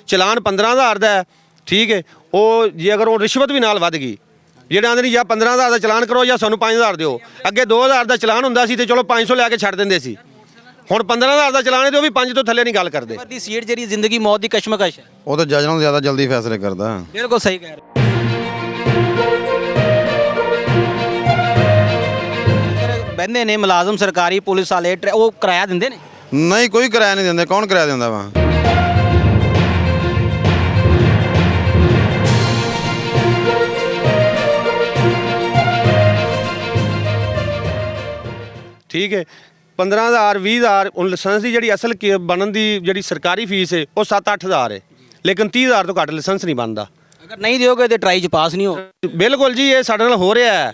ਚਲਾਨ 15,000 ਦਾ ਹੈ, ਠੀਕ ਹੈ। ਉਹ ਜੇ ਅਗਰ ਉਹ ਰਿਸ਼ਵਤ ਵੀ ਨਾਲ ਵੱਧ ਗਈ, ਜਿਹੜੇ ਆਂਦੇ ਨਹੀਂ ਜਾਂ 15,000 ਦਾ ਚਲਾਨ ਕਰੋ ਜਾਂ ਸਾਨੂੰ 5,000 ਦਿਓ। ਅੱਗੇ 2,000 ਦਾ ਚਲਾਨ ਹੁੰਦਾ ਸੀ ਤੇ ਚਲੋ 500 ਲੈ ਕੇ ਛੱਡ ਦਿੰਦੇ ਸੀ। ਹੁਣ 15,000 ਦਾ ਚਲਾਨ ਹੈ ਤੇ ਉਹ ਵੀ 5 ਤੋਂ ਥੱਲੇ ਨਹੀਂ ਗੱਲ ਕਰਦੇ। ਦੀ ਸੀਟ ਜਿਹੜੀ ਜ਼ਿੰਦਗੀ ਮੌਤ ਦੀ ਕਸ਼ਮਕਸ਼ ਹੈ, ਉਹ ਤਾਂ ਜੱਜ ਨਾਲੋਂ ਜ਼ਿਆਦਾ ਜਲਦੀ ਫੈਸਲੇ ਕਰਦਾ। ਬਿਲਕੁਲ ਸਹੀ ਕਹਿ ਰਹੇ ਬੰਦੇ ਨੇ ਮੁਲਾਜ਼ਮ ਸਰਕਾਰੀ ਪੁਲਿਸ ਵਾਲੇ ਉਹ ਕਿਰਾਇਆ ਦਿੰਦੇ ਨੇ? ਨਹੀਂ, ਕੋਈ ਕਿਰਾਇਆ ਨਹੀਂ ਦਿੰਦੇ। ਕੌਣ ਕਿਰਾਇਆ ਦਿੰਦਾ ਵਾ? ਠੀਕ ਹੈ। 15,000 20,000 ਹੁਣ ਲਾਇਸੈਂਸ ਦੀ ਜਿਹੜੀ ਅਸਲ ਬਣਨ ਦੀ ਜਿਹੜੀ ਸਰਕਾਰੀ ਫੀਸ ਹੈ ਉਹ 7-8 ਹਜ਼ਾਰ ਹੈ, ਲੇਕਿਨ 30,000 ਤੋਂ ਘੱਟ ਲਾਇਸੈਂਸ ਨਹੀਂ ਬਣਦਾ। ਅਗਰ ਨਹੀਂ ਦਿਓਗੇ ਤੇ ਟਰਾਈ 'ਚ ਪਾਸ ਨਹੀਂ ਹੋ। ਬਿਲਕੁਲ ਜੀ, ਇਹ ਸਾਡੇ ਨਾਲ ਹੋ ਰਿਹਾ ਹੈ।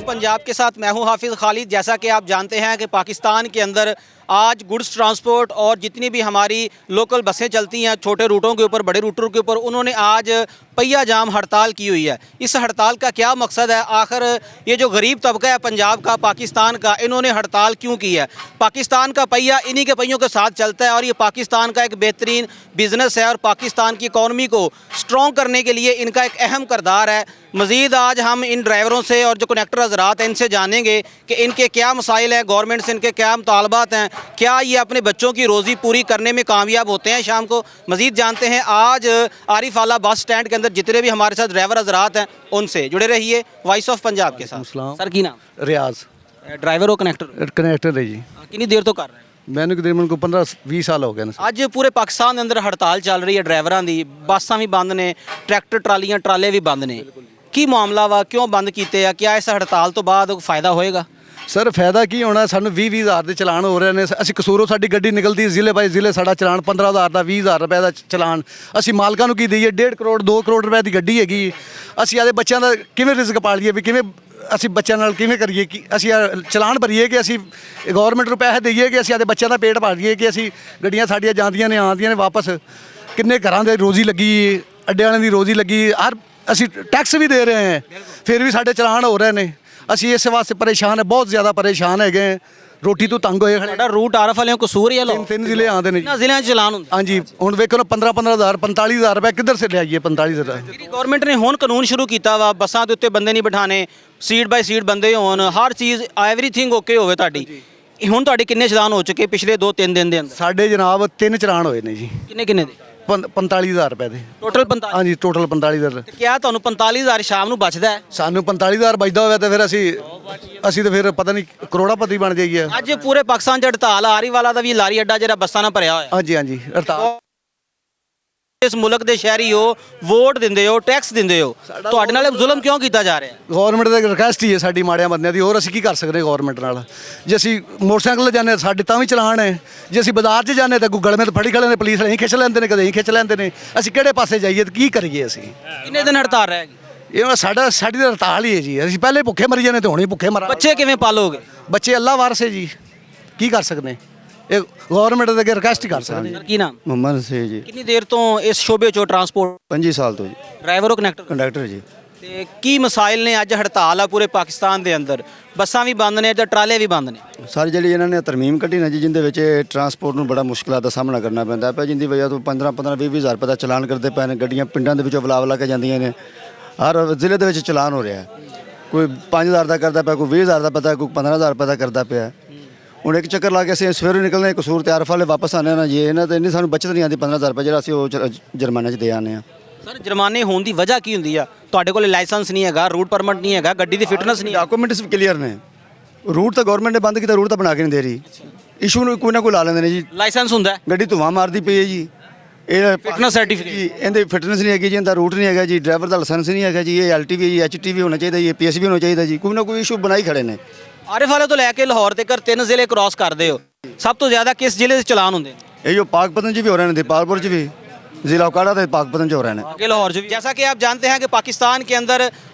पंजाब के साथ मैं हूं हाफिज़ खालिद। जैसा कि आप जानते हैं कि पाकिस्तान के अंदर आज गुड्स ट्रांसपोर्ट और जितनी भी हमारी लोकल बसें चलती हैं छोटे रूटों के ऊपर, बड़े रूटों के ऊपर, उन्होंने आज पहिया जाम हड़ताल की हुई है। इस हड़ताल का क्या मकसद है? आखिर ये जो गरीब तबका है पंजाब का, पाकिस्तान का, इन्होंने हड़ताल क्यों की है? पाकिस्तान का पहिया इन्हीं के पहियों के साथ चलता है और ये पाकिस्तान का एक बेहतरीन बिज़नेस है और पाकिस्तान की इकॉनमी को स्ट्रॉन्ग करने के लिए इनका एक अहम किरदार है। मज़ीद आज हम इन ड्राइवरों से और जो कनेक्टर हज़रात हैं इनसे जानेंगे कि इनके क्या मसाइल हैं, गवर्नमेंट से इनके क्या मुतालबात हैं, क्या ये अपने बच्चों की रोज़ी पूरी करने में कामयाब होते हैं शाम को। मज़ीद जानते हैं आज आरिफ आला बस स्टैंड के अंदर जितने भी हमारे साथ ड्राइवर हज़रात हैं उनसे। जुड़े रहिए वॉइस ऑफ पंजाब के साथ। सर की नाम? रियाज। ड्राइवर हो कनेक्टर? कनेक्टर है जी। कितनी देर तो कर रहे हैं? मैंने तकरीबन को 15-20 साल हो गए ने। ਅੱਜ ਪੂਰੇ ਪਾਕਿਸਤਾਨ ਦੇ ਅੰਦਰ ਹੜਤਾਲ ਚੱਲ ਰਹੀ ਹੈ ਡਰਾਈਵਰਾਂ ਦੀ, ਬੱਸਾਂ ਵੀ ਬੰਦ ਨੇ, ਟਰੈਕਟਰ ਟਰਾਲੀਆਂ ਟਰਾਲੇ ਵੀ ਬੰਦ ਨੇ। ਕੀ ਮਾਮਲਾ ਵਾ, ਕਿਉਂ ਬੰਦ ਕੀਤੇ ਆ? ਕਿਆ ਇਸ ਹੜਤਾਲ ਤੋਂ ਬਾਅਦ ਫਾਇਦਾ ਹੋਏਗਾ? ਸਰ ਫਾਇਦਾ ਕੀ ਹੋਣਾ, ਸਾਨੂੰ 20-20 ਹਜ਼ਾਰ ਦੇ ਚਲਾਨ ਹੋ ਰਹੇ ਨੇ। ਅਸੀਂ ਕਸੂਰੋਂ ਸਾਡੀ ਗੱਡੀ ਨਿਕਲਦੀ ਜ਼ਿਲ੍ਹੇ ਬਾਈ ਜ਼ਿਲ੍ਹੇ, ਸਾਡਾ ਚਲਾਨ 15,000 ਦਾ 20,000 ਰੁਪਏ ਦਾ ਚਲਾਨ। ਅਸੀਂ ਮਾਲਕਾਂ ਨੂੰ ਕੀ ਦਈਏ? 1.5 ਕਰੋੜ 2 ਕਰੋੜ ਰੁਪਏ ਦੀ ਗੱਡੀ ਹੈਗੀ। ਅਸੀਂ ਆਦੇ ਬੱਚਿਆਂ ਦਾ ਕਿਵੇਂ ਰਿਜ਼ਕ ਪਾਲੀਏ, ਵੀ ਕਿਵੇਂ ਅਸੀਂ ਬੱਚਿਆਂ ਨਾਲ ਕਿਵੇਂ ਕਰੀਏ ਕਿ ਅਸੀਂ ਚਲਾਨ ਭਰੀਏ, ਕਿ ਅਸੀਂ ਗਵਰਨਮੈਂਟ ਨੂੰ ਪੈਸੇ ਦਈਏ, ਕਿ ਅਸੀਂ ਆਦੇ ਬੱਚਿਆਂ ਦਾ ਪੇਟ ਪਾਲੀਏ, ਕਿ ਅਸੀਂ ਗੱਡੀਆਂ ਸਾਡੀਆਂ ਜਾਂਦੀਆਂ ਨੇ ਆਉਂਦੀਆਂ ਨੇ ਵਾਪਸ। ਕਿੰਨੇ ਘਰਾਂ ਦੇ ਰੋਜ਼ੀ ਲੱਗੀ, ਅੱਡੇ ਵਾਲਿਆਂ ਦੀ ਰੋਜ਼ੀ ਲੱਗੀ, ਹਰ ਅਸੀਂ ਟੈਕਸ ਵੀ ਦੇ ਰਹੇ ਹਾਂ, ਫਿਰ ਵੀ ਸਾਡੇ ਚਲਾਨ ਹੋ ਰਹੇ ਨੇ। ਅਸੀਂ ਇਸ ਵਾਸਤੇ ਪਰੇਸ਼ਾਨ ਹੈ, ਬਹੁਤ ਜ਼ਿਆਦਾ ਪਰੇਸ਼ਾਨ ਹੈਗੇ। ਰੋਟੀ ਤੋਂ ਤੰਗ ਹੋਏ ਖੜੇ। ਸਾਡਾ ਰੂਟ ਆਰਫ ਵਾਲਿਆਂ ਕਸੂਰ ਹੀ ਲੋ। ਤਿੰਨ ਜ਼ਿਲ੍ਹੇ ਆਉਂਦੇ ਨੇ ਜੀ। ਨਾ ਜ਼ਿਲ੍ਹਿਆਂ 'ਚ ਚਲਾਨ ਹੁੰਦਾ। ਹਾਂਜੀ, ਹੁਣ ਵੇਖੋ ਨਾ 15,000 45,000 ਰੁਪਏ ਕਿੱਧਰ ਸੇ ਲਿਆਈਏ? 45,000 ਜਿਹੜੀ ਗਵਰਨਮੈਂਟ ਨੇ ਹੁਣ ਕਾਨੂੰਨ ਸ਼ੁਰੂ ਕੀਤਾ ਵਾ, ਬੱਸਾਂ ਦੇ ਉੱਤੇ ਬੰਦੇ ਨਹੀਂ ਬਿਠਾਣੇ, ਸੀਟ ਬਾਈ ਸੀਟ ਬੰਦੇ ਹੋਣ, ਹਰ ਚੀਜ਼ ਐਵਰੀਥਿੰਗ ਓਕੇ ਹੋਵੇ ਤੁਹਾਡੀ। ਹੁਣ ਤੁਹਾਡੇ ਕਿੰਨੇ ਚਲਾਨ ਹੋ ਚੁੱਕੇ ਪਿਛਲੇ 2-3 ਦਿਨ ਦੇ ਅੰਦਰ? ਸਾਡੇ ਜਨਾਬ 3 ਚਲਾਨ ਹੋਏ ਨੇ ਜੀ। ਕਿੰਨੇ ਕਿੰਨੇ ਦੇ? 45,000 ਰੁਪਏ ਦੇ ਟੋਟਲ 45? ਹਾਂਜੀ, ਟੋਟਲ 45,000। ਤੇ ਕਿਆ ਤੁਹਾਨੂੰ 45,000 ਸ਼ਾਮ ਨੂੰ ਬਚਦਾ ਹੈ? ਸਾਨੂੰ 45,000 ਬਚਦਾ ਹੋਇਆ ਤੇ ਫਿਰ ਅਸੀਂ ਤਾਂ ਫਿਰ ਪਤਾ ਨਹੀਂ ਕਰੋੜਾਪਤੀ ਬਣ ਜਾਈਏ। ਅੱਜ ਪੂਰੇ ਪਾਕਿਸਤਾਨ 'ਚ ਹੜਤਾਲ ਆ ਰਹੀ ਵਾਲਾ ਦਾ ਵੀ ਲਾਰੀ ਅੱਡਾ ਜਿਹੜਾ ਬੱਸਾਂ ਨਾਲ ਭਰਿਆ ਹੋਇਆ। ਹਾਂਜੀ ਹਾਂਜੀ, ਹੜਤਾਲ। ਇਸ ਮੁਲਕ ਦੇ ਸ਼ਹਿਰੀ ਹੋ, ਵੋਟ ਦਿੰਦੇ ਹੋ, ਟੈਕਸ ਦਿੰਦੇ ਹੋ, ਤੁਹਾਡੇ ਨਾਲ ਜ਼ੁਲਮ ਕਿਉਂ ਕੀਤਾ ਜਾ ਰਿਹਾ? ਗਵਰਨਮੈਂਟ ਦਾ ਰਿਕਵੈਸਟ ਹੀ ਹੈ ਸਾਡੀ ਮਾੜਿਆਂ ਬੰਦਿਆਂ ਦੀ, ਹੋਰ ਅਸੀਂ ਕੀ ਕਰ ਸਕਦੇ ਗਵਰਨਮੈਂਟ ਨਾਲ। ਜੇ ਅਸੀਂ ਮੋਟਰਸਾਈਕਲ 'ਤੇ ਜਾਂਦੇ ਸਾਡੇ ਤਾਂ ਵੀ ਚਲਾਨ ਹੈ, ਜੇ ਅਸੀਂ ਬਾਜ਼ਾਰ 'ਚ ਜਾਂਦੇ ਤਾਂ ਗਲਮੇ ਤੇ ਫੜੀ ਖੜੇ ਨੇ ਪੁਲਿਸ ਵਾਲੇ, ਖਿੱਚ ਲੈਂਦੇ ਨੇ, ਕਦੇ ਖਿੱਚ ਲੈਂਦੇ ਨੇ। ਅਸੀਂ ਕਿਹੜੇ ਪਾਸੇ ਜਾਈਏ ਤੇ ਕੀ ਕਰੀਏ? ਅਸੀਂ ਕਿੰਨੇ ਦਿਨ ਹੜਤਾਲ ਰਹੇਗੀ? ਇਹ ਸਾਡੀ ਤਾਂ ਹੜਤਾਲ ਹੀ ਹੈ ਜੀ। ਅਸੀਂ ਪਹਿਲੇ ਭੁੱਖੇ ਮਰੀ ਜਾਂਦੇ ਤੇ ਹੁਣ ਹੀ ਭੁੱਖੇ ਮਰਾਂ। ਬੱਚੇ ਕਿਵੇਂ ਪਾਲੋਗੇ? ਬੱਚੇ ਅੱਲਾ ਵਾਰਸ ਹੈ ਜੀ, ਕੀ ਕਰ ਸਕਦੇ? ਇਹ ਗਵਰਨਮੈਂਟ ਦੇ ਅੱਗੇ ਰਿਕਵੈਸਟ ਹੀ ਕਰ ਸਕਦੇ। ਕੀ ਨਾਮ? ਮੁਹੰਮਦ ਸੇ ਜੀ। ਕਿੰਨੀ ਦੇਰ ਤੋਂ ਇਸ ਸ਼ੋਬੇ 'ਚੋਂ ਟਰਾਂਸਪੋਰਟ? 25 ਸਾਲ ਤੋਂ ਜੀ। ਡਰਾਈਵਰ ਹੋ ਕਨੈਕਟਰ? ਕੰਡਕਟਰ ਜੀ। ਤੇ ਕੀ ਮਸਾਇਲ ਨੇ? ਅੱਜ ਹੜਤਾਲ ਆ ਪੂਰੇ ਪਾਕਿਸਤਾਨ ਦੇ ਅੰਦਰ, ਬੱਸਾਂ ਵੀ ਬੰਦ ਨੇ ਤੇ ਟਰਾਲੇ ਵੀ ਬੰਦ ਨੇ। ਸਾਰੀ ਜਿਹੜੀ ਇਹਨਾਂ ਨੇ ਤਰਮੀਮ ਕੱਢੀ ਨਾ ਜੀ, ਜਿੰਦੇ ਵਿੱਚ ਟਰਾਂਸਪੋਰਟ ਨੂੰ ਬੜਾ ਮੁਸ਼ਕਲਾਂ ਦਾ ਸਾਹਮਣਾ ਕਰਨਾ ਪੈਂਦਾ ਪਿਆ, ਜਿੰਦੀ ਵਜ੍ਹਾ ਤੋਂ 15-15 20 ਹਜ਼ਾਰ ਰੁਪਏ ਦਾ ਚਲਾਨ ਕਰਦੇ ਪਏ ਨੇ। ਗੱਡੀਆਂ ਪਿੰਡਾਂ ਦੇ ਵਿੱਚੋਂ ਬੁਲਾ ਕੇ ਜਾਂਦੀਆਂ ਨੇ, ਹਰ ਜ਼ਿਲ੍ਹੇ ਦੇ ਵਿੱਚ ਚਲਾਨ ਹੋ ਰਿਹਾ। ਕੋਈ 5,000 ਦਾ ਕਰਦਾ ਪਿਆ, ਕੋਈ 20,000 ਦਾ ਪਤਾ, ਕੋਈ 15,000 ਰੁਪਏ ਦਾ ਕਰਦਾ ਪਿਆ। ਹੁਣ ਇੱਕ ਚੱਕਰ ਲਾ ਕੇ ਅਸੀਂ ਸਵੇਰੇ ਨਿਕਲਦੇ ਕਸੂਰ ਤੇ ਆਰਫ ਵਾਲੇ ਵਾਪਸ ਆਉਂਦੇ ਨਾ ਜੀ, ਇਹਨਾਂ ਤੇ ਇੰਨੀ ਸਾਨੂੰ ਬਚਤ ਨਹੀਂ ਆਉਂਦੀ 15,000 ਰੁਪਏ ਜਿਹੜਾ ਅਸੀਂ ਉਹ ਜੁਰਮਾਨੇ 'ਚ ਦੇ ਆਉਂਦੇ ਹਾਂ। ਸਰ ਜੁਰਮਾਨੇ ਹੋਣ ਦੀ ਵਜ੍ਹਾ ਕੀ ਹੁੰਦੀ ਆ? ਤੁਹਾਡੇ ਕੋਲ ਲਾਇਸੈਂਸ ਨਹੀਂ ਹੈਗਾ, ਰੂਟ ਪਰਮਿਟ ਨਹੀਂ ਹੈਗਾ, ਗੱਡੀ ਦੀ ਫਿਟਨੈਸ ਨਹੀਂ ਹੈ, ਡਾਕੂਮੈਂਟਸ ਵੀ ਕਲੀਅਰ ਨੇ। ਰੂਟ ਤਾਂ ਗਵਰਨਮੈਂਟ ਨੇ ਬੰਦ ਕੀਤਾ, ਰੂਟ ਤਾਂ ਬਣਾ ਕੇ ਨਹੀਂ ਦੇ ਰਹੀ। ਇਸ਼ੂ ਨੂੰ ਕੋਈ ਨਾ ਕੋਈ ਲਾ ਲੈਂਦੇ ਨੇ ਜੀ। ਲਾਇਸੈਂਸ ਹੁੰਦਾ, ਗੱਡੀ ਧੂੰਆਂ ਮਾਰਦੀ ਪਈ ਹੈ ਜੀ। ਇਹ ਫਿਟਨੈਸ ਸਰਟੀਫਿਕੇਟ ਜੀ, ਇਹਦੇ ਫਿਟਨੈਸ ਨਹੀਂ ਹੈਗੀ ਜੀ, ਇਹਦਾ ਰੂਟ ਨਹੀਂ ਹੈਗਾ ਜੀ, ਡਰਾਈਵਰ ਦਾ ਲਾਇਸੈਂਸ ਨਹੀਂ ਹੈਗਾ ਜੀ, ਇਹ LTV ਜੀ, HTV ਹੋਣਾ ਚਾਹੀਦਾ ਜੀ, PSV ਹੋਣਾ ਚਾਹੀਦਾ ਜੀ। ਕੋਈ ਨਾ ਕੋਈ ਇਸ਼ੂ ਬਣਾਈ ਖੜੇ ਨੇ। ਆਰਿਫ ਵਾਲੇ ਤੋਂ ਲੈ ਕੇ ਲਾਹੌਰ ਤੱਕ 3 ਜ਼ਿਲ੍ਹੇ ਕ੍ਰਾਸ ਕਰਦੇ ਹੋ, ਸਭ ਤੋਂ ਜ਼ਿਆਦਾ ਕਿਸ ਜ਼ਿਲ੍ਹੇ ਦੇ ਚਲਾਨ ਹੁੰਦੇ? ਇਹ ਜੋ पाकपतन भी हो रहे हैं, दीपालपुर भी, जिला उकाड़ा तो पाकपतन हो रहे हैं। आगे लाहौर भी। जैसा कि आप जानते हैं कि पाकिस्तान के अंदर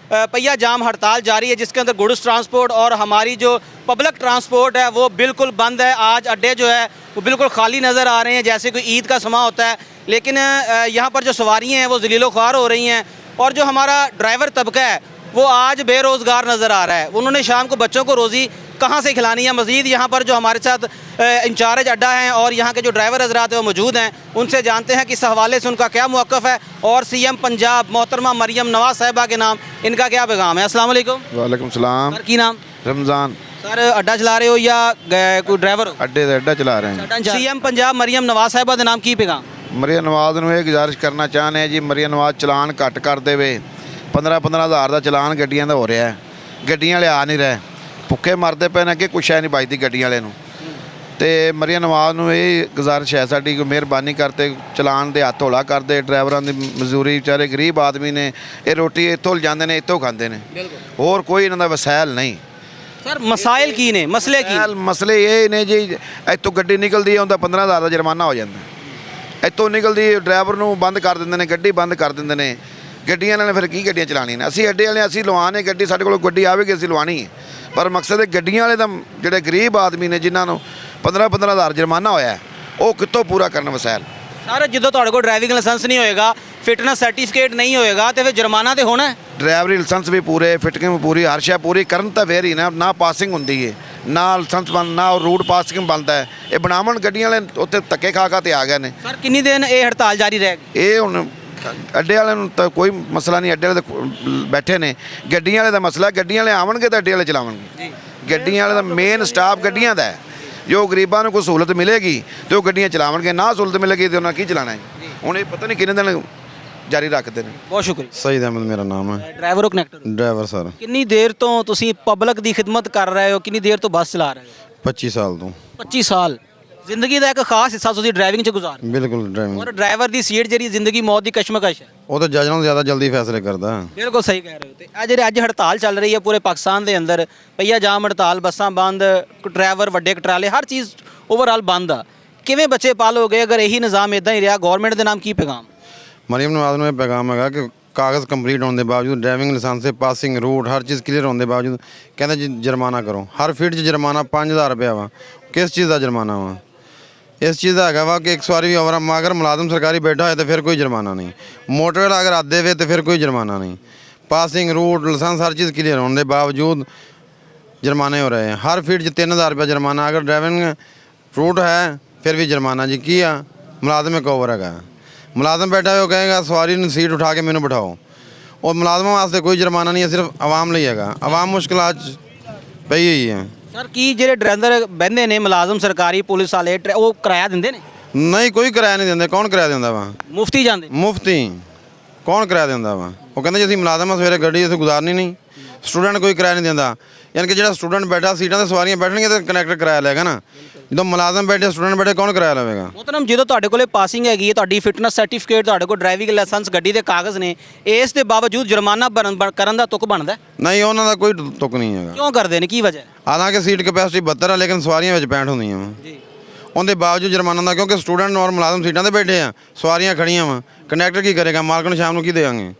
पहिया जाम हड़ताल जारी है, जिसके अंदर गुड्स ट्रांसपोर्ट और हमारी जो पब्लिक ट्रांसपोर्ट है वो बिल्कुल बंद है। आज अड्डे जो है वो बिल्कुल खाली नज़र आ रहे हैं, जैसे कोई ईद का समा होता है। लेकिन यहाँ पर जो सवारियाँ हैं वो ज़लीलो ख्वार हो रही हैं, और जो हमारा ड्राइवर तबका है वो आज बेरोज़गार नज़र आ रहा है। उन्होंने शाम को बच्चों को रोज़ी कहाँ से खिलानी है। मज़ीद यहाँ पर जो हमारे साथ इंचार्ज अड्डा हैं और यहाँ के जो ड्राइवर हजरात हैं वो मौजूद हैं, उनसे जानते हैं कि इस हवाले से उनका क्या मौक़िफ़ है और CM पंजाब मोहतरमा मरियम नवाज़ साहिबा के नाम इनका क्या पैगाम है। अस्सलाम वालेकुम। वालेकुम सलाम। सर की नाम? रमज़ान। सर अड्डा चला रहे हो या कोई ड्राइवर हो? अड्डे ते अड्डा चला रहे हैं। CM पंजाब मरियम नवाज़ साहिबा के नाम की पैगाम? ਮਰੀਆ ਨਵਾਜ਼ ਨੂੰ ਇਹ ਗੁਜ਼ਾਰਿਸ਼ ਕਰਨਾ ਚਾਹੁੰਦੇ ਆ ਜੀ, ਮਰੀਆ ਨਵਾਜ਼ ਚਲਾਨ ਘੱਟ ਕਰ ਦੇਵੇ। 15-15 ਹਜ਼ਾਰ ਦਾ ਚਲਾਨ ਗੱਡੀਆਂ ਦਾ ਹੋ ਰਿਹਾ ਹੈ, ਗੱਡੀਆਂ ਵਾਲੇ ਆ ਨਹੀਂ ਰਹੇ, ਭੁੱਖੇ ਮਰਦੇ ਪਏ ਨੇ, ਅੱਗੇ ਕੁਛ ਹੈ ਨਹੀਂ ਬਚਦੀ ਗੱਡੀਆਂ ਵਾਲੇ ਨੂੰ। ਤੇ ਮਰੀਆ ਨਵਾਜ਼ ਨੂੰ ਇਹ ਗੁਜ਼ਾਰਿਸ਼ ਹੈ ਸਾਡੀ ਕਿ ਮਿਹਰਬਾਨੀ ਕਰਤੇ ਚਲਾਨ ਦੇ ਹੱਥ ਹੌਲਾ ਕਰਦੇ। ਡਰਾਈਵਰਾਂ ਦੀ ਮਜ਼ਦੂਰੀ, ਵਿਚਾਰੇ ਗਰੀਬ ਆਦਮੀ ਨੇ, ਇਹ ਰੋਟੀ ਇੱਥੋਂ ਲਿਜਾਂਦੇ ਨੇ, ਇੱਥੋਂ ਖਾਂਦੇ ਨੇ, ਹੋਰ ਕੋਈ ਇਹਨਾਂ ਦਾ ਵਸਾਇਲ ਨਹੀਂ। ਸਰ ਮਸਾਇਲ ਕੀ ਨੇ, ਮਸਲੇ ਕੀ? ਮਸਲੇ ਇਹ ਨੇ ਜੀ, ਇੱਥੋਂ ਗੱਡੀ ਨਿਕਲਦੀ ਹੈ ਉਹਦਾ 15 ਹਜ਼ਾਰ ਦਾ ਜੁਰਮਾਨਾ ਹੋ ਜਾਂਦਾ। ਇੱਥੋਂ ਨਿਕਲਦੀ ਡਰਾਈਵਰ ਨੂੰ ਬੰਦ ਕਰ ਦਿੰਦੇ ਨੇ, ਗੱਡੀ ਬੰਦ ਕਰ ਦਿੰਦੇ ਨੇ। ਗੱਡੀਆਂ ਵਾਲਿਆਂ ਨੇ ਫਿਰ ਕੀ ਗੱਡੀਆਂ ਚਲਾਉਣੀਆਂ ਨੇ? ਅਸੀਂ ਅੱਡੇ ਵਾਲੇ ਅਸੀਂ ਲਵਾਉਣੇ ਗੱਡੀ, ਸਾਡੇ ਕੋਲ ਗੱਡੀ ਆਵੇਗੀ ਅਸੀਂ ਲਵਾਉਣੀ ਹੈ, ਪਰ ਮਕਸਦ ਹੈ ਗੱਡੀਆਂ ਵਾਲੇ ਦਾ ਜਿਹੜੇ ਗਰੀਬ ਆਦਮੀ ਨੇ ਜਿਨ੍ਹਾਂ ਨੂੰ 15-15 ਹਜ਼ਾਰ ਜੁਰਮਾਨਾ ਹੋਇਆ ਉਹ ਕਿੱਥੋਂ ਪੂਰਾ ਕਰਨ ਵਸਾਇਲ। ਸਰ ਜਦੋਂ ਤੁਹਾਡੇ ਕੋਲ ਡਰਾਈਵਿੰਗ ਲਾਇਸੈਂਸ ਨਹੀਂ ਹੋਏਗਾ, ਫਿਟਨੈਸ ਸਰਟੀਫਿਕੇਟ ਨਹੀਂ ਹੋਏਗਾ ਤੇ ਫਿਰ ਜੁਰਮਾਨਾ ਤੇ ਹੋਣਾ ਹੈ। ਡਰਾਈਵਰੀ ਲਾਇਸੈਂਸ ਵੀ ਪੂਰੇ, ਫਿਟਿੰਗ ਵੀ ਪੂਰੀ, ਹਰ ਸ਼ੈ ਪੂਰੀ ਕਰਨ ਤਾਂ ਫੇਰ ਹੀ ਨਾ ਪਾਸਿੰਗ ਹੁੰਦੀ ਹੈ, ਨਾ ਲਾਇਸੈਂਸ ਬਣ, ਨਾ ਰੂਟ ਪਾਸਿੰਗ ਬਣਦਾ ਹੈ। ਇਹ ਬਣਾਵਣ ਗੱਡੀਆਂ ਵਾਲੇ ਉੱਥੇ ਧੱਕੇ ਖਾ ਤੇ ਆ ਗਏ ਨੇ। ਸਰ ਕਿੰਨੀ ਦਿਨ ਇਹ ਹੜਤਾਲ ਜਾਰੀ ਰਹੇਗੀ? ਇਹ ਹੁਣ ਅੱਡੇ ਵਾਲਿਆਂ ਨੂੰ ਤਾਂ ਕੋਈ ਮਸਲਾ ਨਹੀਂ, ਅੱਡੇ ਵਾਲੇ ਤਾਂ ਬੈਠੇ ਨੇ। ਗੱਡੀਆਂ ਵਾਲੇ ਦਾ ਮਸਲਾ, ਗੱਡੀਆਂ ਵਾਲੇ ਆਵਣਗੇ ਤਾਂ ਅੱਡੇ ਵਾਲੇ ਚਲਾਵਣਗੇ। ਗੱਡੀਆਂ ਵਾਲੇ ਦਾ ਮੇਨ ਸਟਾਫ ਗੱਡੀਆਂ ਦਾ ਹੈ। ਜੋ ਗਰੀਬਾਂ ਨੂੰ ਕੋਈ ਸਹੂਲਤ ਮਿਲੇਗੀ ਤੇ ਉਹ ਗੱਡੀਆਂ ਚਲਾਵਣਗੇ, ਨਾ ਸਹੂਲਤ ਮਿਲੇਗੀ ਤੇ ਉਹਨਾਂ ਕੀ ਚਲਾਣਾ ਹੈ। ਹੁਣ ਇਹ ਪਤਾ ਨਹੀਂ ਕਿੰਨੇ ਦਿਨ ਜਾਰੀ ਰੱਖਦੇ ਨੇ। ਬਹੁਤ ਸ਼ੁਕਰੀਆ। ਸਈਦ ਅਹਿਮਦ ਮੇਰਾ ਨਾਮ ਹੈ। ਡਰਾਈਵਰ ਹੋ ਕਨੈਕਟਰ? Driver sir. ਕਿੰਨੀ ਦੇਰ ਤੋਂ ਤੁਸੀਂ ਪਬਲਿਕ ਦੀ ਖਿਦਮਤ ਕਰ ਰਹੇ ਹੋ? ਕਿੰਨੀ ਦੇਰ ਤੋਂ ਬੱਸ ਚਲਾ ਰਹੇ ਹੋ? 25 ਸਾਲ ਤੋਂ। 25 ਸਾਲ। ਜ਼ਿੰਦਗੀ ਦਾ ਇੱਕ ਖਾਸ ਹਿੱਸਾ ਤੁਸੀਂ ਡਰਾਈਵਿੰਗ 'ਚ ਗੁਜ਼ਾਰ ਰਹੇ ਹੋ। ਬਿਲਕੁਲ ਡਰਾਈਵਿੰਗ। ਔਰ ਡਰਾਈਵਰ ਦੀ ਸੀਟ ਜਿਹੜੀ ਜ਼ਿੰਦਗੀ ਮੌਤ ਦੀ ਕਸ਼ਮਕਸ਼ ਹੈ। ਉਹ ਤਾਂ ਜੱਜ ਨਾਲੋਂ ਜ਼ਿਆਦਾ ਜਲਦੀ ਫੈਸਲੇ ਕਰਦਾ। ਬਿਲਕੁਲ ਸਹੀ ਕਹਿ ਰਹੇ ਹੋ। ਤੇ ਇਹ ਜਿਹੜੇ ਅੱਜ ਹੜਤਾਲ ਚੱਲ ਰਹੀ ਹੈ ਪੂਰੇ ਪਾਕਿਸਤਾਨ ਦੇ ਅੰਦਰ, ਪਈਆ ਜਾਮ ਹੜਤਾਲ, ਬੱਸਾਂ ਬੰਦ, ਡਰਾਈਵਰ ਵੱਡੇ ਕਟਰਾਲੇ, ਹਰ ਚੀਜ਼ ਓਵਰਆਲ ਬੰਦ ਆ। ਕਿਵੇਂ ਬੱਚੇ ਪਾਲੋਗੇ ਅਗਰ ਇਹੀ ਨਿਜ਼ਾਮ ਇਦਾਂ ਹੀ ਰਿਹਾ? ਗਵਰਨਮੈਂਟ ਦੇ ਨਾਮ ਕੀ ਪੈਗਾਮ? ਮਰੀਮ ਨਵਾਜ਼ ਨੂੰ ਇਹ ਪੈਗਾਮ ਹੈਗਾ ਕਿ ਕਾਗਜ਼ ਕੰਪਲੀਟ ਹੋਣ ਦੇ ਬਾਵਜੂਦ, ਡਰਾਈਵਿੰਗ ਲਾਇਸੈਂਸ ਤੇ ਪਾਸਿੰਗ, ਰੂਟ, ਹਰ ਚੀਜ਼ ਕਲੀਅਰ ਹੋਣ ਦੇ ਬਾਵਜੂਦ ਕਹਿੰਦੇ ਜੀ ਜੁਰਮਾਨਾ ਕਰੋ। ਹਰ ਫੀਟ 'ਚ ਜੁਰਮਾਨਾ 5000 ਰੁਪਇਆ ਵਾ। ਕਿਸ ਚੀਜ਼ ਦਾ ਜੁਰਮਾਨਾ ਵਾ? ਇਸ ਚੀਜ਼ ਦਾ ਹੈਗਾ ਵਾ ਕਿ ਇੱਕ ਸਵਾਰੀ ਵੀ ਅਗਰ ਮੁਲਾਜ਼ਮ ਸਰਕਾਰੀ ਬੈਠਾ ਹੋਏ ਤਾਂ ਫਿਰ ਕੋਈ ਜੁਰਮਾਨਾ ਨਹੀਂ। ਮੋਟਰ ਅਗਰ ਆਦੇ ਵੇ ਤਾਂ ਫਿਰ ਕੋਈ ਜੁਰਮਾਨਾ ਨਹੀਂ। ਪਾਸਿੰਗ, ਰੂਟ, ਲਾਇਸੈਂਸ ਹਰ ਚੀਜ਼ ਕਲੀਅਰ ਹੋਣ ਦੇ ਬਾਵਜੂਦ ਜੁਰਮਾਨੇ ਹੋ ਰਹੇ ਹਨ। ਹਰ ਫੀਟ 'ਚ 3000 ਰੁਪਇਆ ਜੁਰਮਾਨਾ। ਅਗਰ ਡਰਾਈਵਿੰਗ ਰੂਟ ਹੈ ਫਿਰ ਵੀ ਜੁਰਮਾਨਾ ਜੀ। ਕੀ ਆ? ਮੁਲਾਜ਼ਮ ਇੱਕ ਓਵਰ ਹੈਗਾ। ਮੁਲਾਜ਼ਮ ਬੈਠਾ ਹੋਇਆ ਉਹ ਕਹੇਗਾ ਸਵਾਰੀ ਨੂੰ ਸੀਟ ਉਠਾ ਕੇ ਮੈਨੂੰ ਬਿਠਾਓ। ਉਹ ਮੁਲਾਜ਼ਮਾਂ ਵਾਸਤੇ ਕੋਈ ਜੁਰਮਾਨਾ ਨਹੀਂ ਹੈ, ਸਿਰਫ ਆਵਾਮ ਲਈ ਹੈਗਾ। ਆਵਾਮ ਮੁਸ਼ਕਿਲਾਂ 'ਚ ਪਈ ਹੋਈ ਹੈ। ਸਰ ਕੀ ਜਿਹੜੇ ਡਰਾਈਵਰ ਬਹਿੰਦੇ ਨੇ ਮੁਲਾਜ਼ਮ ਸਰਕਾਰੀ ਪੁਲਿਸ ਵਾਲੇ, ਉਹ ਕਿਰਾਇਆ ਦਿੰਦੇ ਨੇ? ਨਹੀਂ, ਕੋਈ ਕਿਰਾਇਆ ਨਹੀਂ ਦਿੰਦੇ। ਕੌਣ ਕਿਰਾਇਆ ਦਿੰਦਾ ਵਾ? ਮੁਫਤੀ ਜਾਂਦੇ? ਮੁਫਤੀ। ਕੌਣ ਕਿਰਾਇਆ ਦਿੰਦਾ ਵਾ? ਉਹ ਕਹਿੰਦੇ ਜੀ ਅਸੀਂ ਮੁਲਾਜ਼ਮ ਆ, ਸਵੇਰੇ ਗੱਡੀ ਅਸੀਂ ਗੁਜ਼ਾਰਨੀ ਨਹੀਂ। ਸਟੂਡੈਂਟ ਕੋਈ ਕਿਰਾਇਆ ਨਹੀਂ ਦਿੰਦਾ। ਯਾਨੀ ਕਿ ਜਿਹੜਾ ਸਟੂਡੈਂਟ ਬੈਠਾ ਸੀਟਾਂ 'ਤੇ ਸਵਾਰੀਆਂ ਬੈਠਣਗੀਆਂ ਤਾਂ ਕਨੈਕਟਰ ਕਿਰਾਇਆ ਲਏਗਾ ਨਾ। ਜਦੋਂ ਮੁਲਾਜ਼ਮ ਬੈਠੇ, ਸਟੂਡੈਂਟ ਬੈਠੇ, ਕੌਣ ਕਿਰਾਇਆ ਲਵੇਗਾ? ਮਤਲਬ ਜਦੋਂ ਤੁਹਾਡੇ ਕੋਲੇ ਪਾਸਿੰਗ ਹੈਗੀ ਹੈ, ਤੁਹਾਡੀ ਫਿਟਨੈਸ ਸਰਟੀਫਿਕੇਟ, ਤੁਹਾਡੇ ਕੋਲ ਡਰਾਈਵਿੰਗ ਲਾਇਸੈਂਸ, ਗੱਡੀ ਦੇ ਕਾਗਜ਼ ਨੇ, ਇਸ ਦੇ ਬਾਵਜੂਦ ਜੁਰਮਾਨਾ ਕਰਨ ਦਾ ਤੁਕ ਬਣਦਾ? ਨਹੀਂ, ਉਹਨਾਂ ਦਾ ਕੋਈ ਤੁਕ ਨਹੀਂ ਹੈਗਾ। ਕਿਉਂ ਕਰਦੇ ਨੇ? ਕੀ ਵਜ੍ਹਾ? ਹਾਲਾਂਕਿ ਸੀਟ ਕੈਪੈਸਿਟੀ 72 ਆ, ਲੇਕਿਨ ਸਵਾਰੀਆਂ ਵਿੱਚ 65 ਹੁੰਦੀਆਂ ਵਾ ਜੀ। ਉਹਦੇ ਬਾਵਜੂਦ ਜੁਰਮਾਨਾ ਦਾ, ਕਿਉਂਕਿ ਸਟੂਡੈਂਟ ਔਰ ਮੁਲਾਜ਼ਮ ਸੀਟਾਂ 'ਤੇ ਬੈਠੇ ਆ, ਸਵਾਰੀਆਂ ਖੜੀਆਂ ਵਾ। ਕੰਡਕਟਰ ਕੀ ਕਰੇਗਾ? ਮਾਲਕ ਨੂੰ ਸ਼ਾਮ ਨੂੰ ਕੀ ਦੇਵਾਂਗੇ?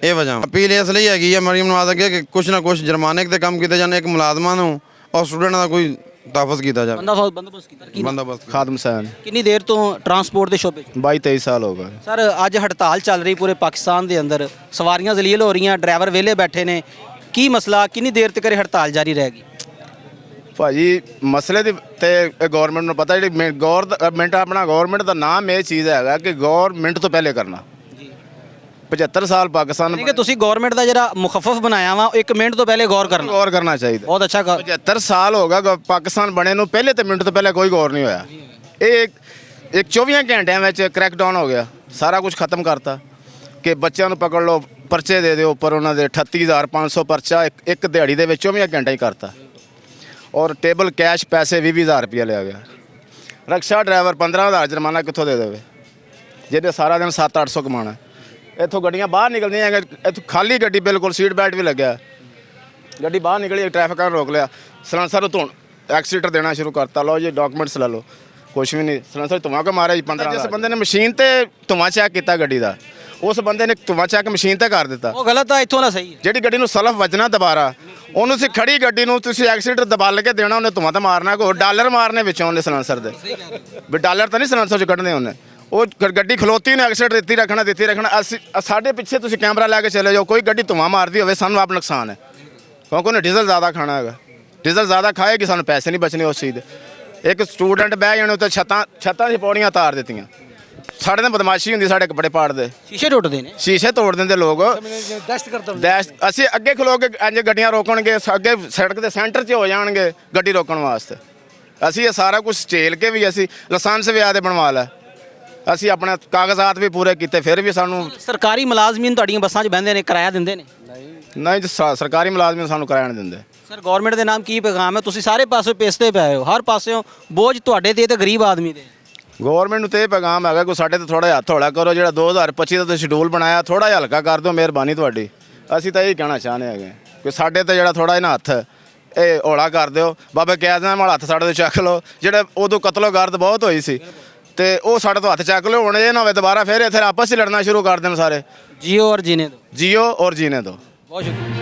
ਇਹ ਵਜ੍ਹਾ। ਅਪੀਲ ਇਸ ਲਈ ਹੈਗੀ ਹੈ ਮਰੀਮ ਨਵਾਜ਼ ਅੱਗੇ ਕਿ ਕੁਛ ਨਾ ਕੁਛ ਜੁਰਮਾਨੇ 'ਤੇ ਕੰਮ ਕੀਤੇ ਜਾਣ। ਇੱਕ ਮੁਲਾਜ਼ਮਾਂ ਨੂੰ ਔਰ ਸਟੂਡੈਂਟਾਂ ਦਾ ਕੋਈ ਤਾਫਜ਼ ਕੀਤਾ ਜਾਵੇ। ਬੰਦੋਬਸਤ ਕੀਤਾ? ਬੰਦੋਬਸਤ। ਖਾਦਮ ਸੈਨ। ਕਿੰਨੀ ਦੇਰ ਤੋਂ ਟਰਾਂਸਪੋਰਟ ਦੇ ਸ਼ੋਬੇ 'ਚ? 22-23 ਸਾਲ ਹੋ ਗਏ। ਸਰ ਅੱਜ ਹੜਤਾਲ ਚੱਲ ਰਹੀ ਪੂਰੇ ਪਾਕਿਸਤਾਨ ਦੇ ਅੰਦਰ, ਸਵਾਰੀਆਂ ਜ਼ਲੀਲ ਹੋ ਰਹੀਆਂ, ਡਰਾਈਵਰ ਵਿਹਲੇ ਬੈਠੇ ਨੇ, ਕੀ ਮਸਲਾ? ਕਿੰਨੀ ਦੇਰ ਤੱਕ ਇਹ ਹੜਤਾਲ ਜਾਰੀ ਰਹੇਗੀ? ਭਾਜੀ ਮਸਲੇ ਦੀ ਤੇ ਗਵਰਨਮੈਂਟ ਨੂੰ ਪਤਾ। ਜਿਹੜੀ ਗਵਰਨਮੈਂਟ, ਆਪਣਾ ਗਵਰਨਮੈਂਟ ਦਾ ਨਾਮ ਇਹ ਚੀਜ਼ ਹੈਗਾ ਕਿ ਗਵਰਨਮੈਂਟ ਤੋਂ ਪਹਿਲੇ ਕਰਨਾ। 75 ਸਾਲ ਪਾਕਿਸਤਾਨ ਕਿ ਤੁਸੀਂ ਗਵਰਨਮੈਂਟ ਦਾ ਜਿਹੜਾ ਮੁਖੱਫਫ ਬਣਾਇਆ ਵਾ, 1 ਮਿੰਟ ਤੋਂ ਪਹਿਲੇ ਗੌਰ ਕਰਨਾ ਚਾਹੀਦਾ। ਬਹੁਤ ਅੱਛਾ। 75 ਸਾਲ ਹੋ ਗਿਆ ਪਾਕਿਸਤਾਨ ਬਣੇ ਨੂੰ, ਪਹਿਲੇ ਤੇ ਮਿੰਟ ਤੋਂ ਪਹਿਲੇ ਕੋਈ ਗੌਰ ਨਹੀਂ ਹੋਇਆ। ਇਹ 24 ਘੰਟਿਆਂ ਵਿੱਚ ਕ੍ਰੈਕਡਾਊਨ ਹੋ ਗਿਆ, ਸਾਰਾ ਕੁਝ ਖਤਮ ਕਰਤਾ ਕਿ ਬੱਚਿਆਂ ਨੂੰ ਪਕੜ ਲਓ, ਪਰਚੇ ਦੇ ਦਿਓ ਉੱਪਰ ਉਹਨਾਂ ਦੇ। 38500 ਪਰਚਾ ਇੱਕ ਦਿਹਾੜੀ ਦੇ ਵਿੱਚ 24 ਘੰਟੇ ਹੀ ਕਰਤਾ। ਔਰ ਟੇਬਲ ਕੈਸ਼ ਪੈਸੇ 20,000 ਰੁਪਇਆ ਲਿਆ ਗਿਆ। ਰਕਸ਼ਾ ਡਰਾਈਵਰ 15,000 ਜੁਰਮਾਨਾ ਕਿੱਥੋਂ ਦੇ ਦੇਵੇ ਜਿਹਦੇ ਸਾਰਾ ਦਿਨ 700-800 ਕਮਾਉਣਾ। ਇੱਥੋਂ ਗੱਡੀਆਂ ਬਾਹਰ ਨਿਕਲਦੀਆਂ ਹੈਗਾ, ਇੱਥੋਂ ਖਾਲੀ ਗੱਡੀ, ਬਿਲਕੁਲ ਸੀਟ ਬੈਲਟ ਵੀ ਲੱਗਿਆ। ਗੱਡੀ ਬਾਹਰ ਨਿਕਲੀ, ਟ੍ਰੈਫਿਕ ਵਾਲਾ ਰੋਕ ਲਿਆ, ਸਲੈਂਸਰ ਨੂੰ ਧੋਣ, ਐਕਸੀਲੇਟਰ ਦੇਣਾ ਸ਼ੁਰੂ ਕਰਤਾ। ਲਓ ਜੀ ਡਾਕੂਮੈਂਟਸ ਲੈ ਲਓ, ਕੁਛ ਵੀ ਨਹੀਂ। ਸਲੈਂਸਰ ਧੂੰਆਂ ਕੋ ਮਾਰਿਆ ਜੀ 15। ਜਿਸ ਬੰਦੇ ਨੇ ਮਸ਼ੀਨ ਤੇ ਧੂੰਆਂ ਚੈੱਕ ਕੀਤਾ ਗੱਡੀ ਦਾ, ਉਸ ਬੰਦੇ ਨੇ ਧੂੰਆਂ ਚੈੱਕ ਮਸ਼ੀਨ ਤੇ ਕਰ ਦਿੱਤਾ। ਉਹ ਗਲਤ ਆ, ਇੱਥੋਂ ਨਾ ਸਹੀ ਹੈ। ਜਿਹੜੀ ਗੱਡੀ ਨੂੰ ਸਲਫ ਵੱਜਣਾ ਦੁਬਾਰਾ, ਉਹਨੂੰ ਤੁਸੀਂ ਖੜੀ ਗੱਡੀ ਨੂੰ ਤੁਸੀਂ ਐਕਸੀਲੇਟਰ ਦਬਾ ਕੇ ਦੇਣਾ, ਉਹਨੇ ਧੂੰਆਂ ਤਾਂ ਮਾਰਨਾ। ਕੋਈ ਡਾਲਰ ਮਾਰਨੇ ਵਿੱਚੋਂ ਉਹਨੇ ਸਲੈਂਸਰ ਦੇ, ਵੀ ਡਾਲਰ ਤਾਂ ਨਹੀਂ ਸਲੈਂਸਰ 'ਚ ਕੱਢਣੇ ਉਹਨੇ। ਉਹ ਗੱਡੀ ਖਲੋਤੀ ਨੇ ਐਕਸੀਲੇਟਰ ਦਿੱਤੀ ਰੱਖਣਾ। ਅਸੀਂ ਸਾਡੇ ਪਿੱਛੇ ਤੁਸੀਂ ਕੈਮਰਾ ਲੈ ਕੇ ਚਲੇ ਜਾਓ, ਕੋਈ ਗੱਡੀ ਧੂੰਆਂ ਮਾਰਦੀ ਹੋਵੇ ਸਾਨੂੰ ਆਪ ਨੁਕਸਾਨ ਹੈ, ਕਿਉਂਕਿ ਉਹਨੇ ਡੀਜ਼ਲ ਜ਼ਿਆਦਾ ਖਾਣਾ ਹੈਗਾ। ਡੀਜ਼ਲ ਜ਼ਿਆਦਾ ਖਾਏਗੀ, ਸਾਨੂੰ ਪੈਸੇ ਨਹੀਂ ਬਚਣੇ ਉਸ ਚੀਜ਼ ਦੇ। ਇੱਕ ਸਟੂਡੈਂਟ ਬਹਿ ਜਾਣੇ ਉੱਤੇ ਛੱਤਾਂ ਦੀ ਪੌੜੀਆਂ ਤਾਰ ਦਿੱਤੀਆਂ। ਸਾਡੇ ਨਾਲ ਬਦਮਾਸ਼ੀ ਹੁੰਦੀ, ਸਾਡੇ ਕੱਪੜੇ ਪਾੜਦੇ, ਸ਼ੀਸ਼ੇ ਟੁੱਟਦੇ ਨੇ। ਸ਼ੀਸ਼ੇ ਤੋੜ ਦਿੰਦੇ ਲੋਕ। ਅਸੀਂ ਅੱਗੇ ਖਲੋ ਕੇ ਇੰਜ ਗੱਡੀਆਂ ਰੋਕਣਗੇ, ਅੱਗੇ ਸੜਕ ਦੇ ਸੈਂਟਰ 'ਚ ਹੋ ਜਾਣਗੇ ਗੱਡੀ ਰੋਕਣ ਵਾਸਤੇ। ਅਸੀਂ ਇਹ ਸਾਰਾ ਕੁਝ ਝੇਲ ਕੇ ਵੀ ਅਸੀਂ ਲਾਇਸੈਂਸ ਵੀ ਆਦੇ ਬਣਵਾ ਲਿਆ, ਅਸੀਂ ਆਪਣੇ ਕਾਗਜ਼ਾਤ ਵੀ ਪੂਰੇ ਕੀਤੇ, ਫਿਰ ਵੀ ਸਾਨੂੰ ਸਰਕਾਰੀ ਮੁਲਾਜ਼ਮੀਨ ਤੁਹਾਡੀਆਂ ਬੱਸਾਂ 'ਚ ਬਹਿੰਦੇ ਨੇ, ਕਿਰਾਇਆ ਦਿੰਦੇ ਨੇ? ਨਹੀਂ ਜੀ, ਸਰਕਾਰੀ ਮੁਲਾਜ਼ਮ ਸਾਨੂੰ ਕਿਰਾਇਆ ਨਹੀਂ ਦਿੰਦੇ। ਸਰ ਗਵਰਨਮੈਂਟ ਦੇ ਨਾਮ ਕੀ ਪੈਗਾਮ ਹੈ? ਤੁਸੀਂ ਸਾਰੇ ਪਾਸੇ ਪੇਸਦੇ ਪਏ ਹੋ, ਹਰ ਪਾਸਿਓਂ ਬੋਝ ਤੁਹਾਡੇ ਤੇ ਗਰੀਬ ਆਦਮੀ ਦੇ। ਗਵਰਨਮੈਂਟ ਨੂੰ ਤੇ ਇਹ ਪੈਗਾਮ ਹੈਗਾ ਕਿ ਸਾਡੇ ਤੇ ਥੋੜਾ ਜਿਹਾ ਹੱਥ ਹੌਲਾ ਕਰੋ, ਜਿਹੜਾ 2025 ਦਾ ਤੁਸੀਂ ਸ਼ਡਿਊਲ ਬਣਾਇਆ ਥੋੜਾ ਜਿਹਾ ਹਲਕਾ ਕਰ ਦਿਓ, ਮਿਹਰਬਾਨੀ ਤੁਹਾਡੀ। ਅਸੀਂ ਤਾਂ ਇਹ ਕਹਿਣਾ ਚਾਹੁੰਦੇ ਹੈਗੇ ਕਿ ਸਾਡੇ ਤੇ ਜਿਹੜਾ ਥੋੜਾ ਜਿਹਾ ਹੱਥ ਇਹ ਹੌਲਾ ਕਰ ਦਿਓ। ਬਾਬਾ ਕੈਦ ਨਾਲ ਹੱਥ ਸਾਡੇ ਤੋਂ ਚੱਕ ਲਓ, ਜਿਹੜੇ ਉਦੋਂ ਕਤਲੋਗਾਰਤ ਬਹੁਤ ਹੋਈ ਸੀ ਤੇ ਉਹ ਸਾਡੇ ਤੋਂ ਹੱਥ ਚੱਕ ਲਓ। ਹੁਣ ਇਹ ਨਾ ਹੋਵੇ ਦੁਬਾਰਾ ਫਿਰ ਇੱਥੇ ਆਪਸ 'ਚ ਲੜਨਾ ਸ਼ੁਰੂ ਕਰ ਦੇਣ ਸਾਰੇ। ਜੀਓ ਔਰ ਜੀਨੇ ਦੋ। ਜੀਓ ਔਰ ਜੀਨੇ ਦੋ। ਬਹੁਤ ਸ਼ੁਕਰੀਆ।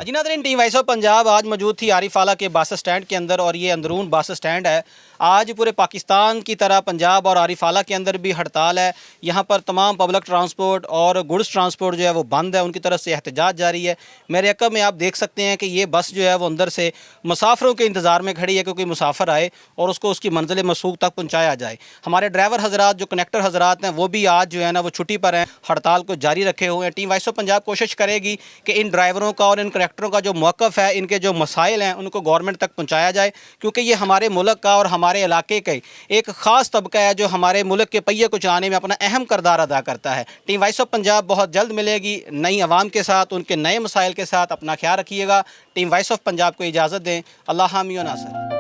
जी नाज़रीन, टीम वॉइस ऑफ पंजाब आज मौजूद थी आरिफ आला के बस स्टैंड के अंदर और ये अंदरून बस स्टैंड है। आज पूरे पाकिस्तान की तरह पंजाब और आरिफ आला के अंदर भी हड़ताल है। यहाँ पर तमाम पब्लिक ट्रांसपोर्ट और गुड्स ट्रांसपोर्ट जो है वो बंद है, उनकी तरफ से एहतजाज जारी है। मेरे अकब में आप देख सकते हैं कि ये बस जो है वो अंदर से मुसाफिरों के इंतज़ार में खड़ी है, क्योंकि मुसाफिर आए और उसको उसकी मंजिल मसूक तक पहुँचाया जाए। हमारे ड्राइवर हजरात, जो कनेक्टर हजरात हैं, वो भी आज जो है ना वो छुट्टी पर हैं, हड़ताल को जारी रखे हुए हैं। टीम वॉइस ऑफ पंजाब कोशिश करेगी कि इन ड्राइवरों का और इन कनेक्टरों का जो मौक़िफ़ है, इनके जो मसाइल हैं, उनको गवर्नमेंट तक पहुँचाया जाए, क्योंकि ये हमारे मुल्क का और हमारे इलाके का एक ख़ास तबका है जो हमारे मुल्क के पहिए को चलाने में अपना अहम किरदार अदा करता है। टीम वॉइस ऑफ पंजाब बहुत जल्द मिलेगी नई आवाम के साथ, उनके नए मसाइल के साथ। अपना ख्याल रखिएगा। टीम वॉइस ऑफ पंजाब को इजाज़त दें। अल्लाह हामी व नासर।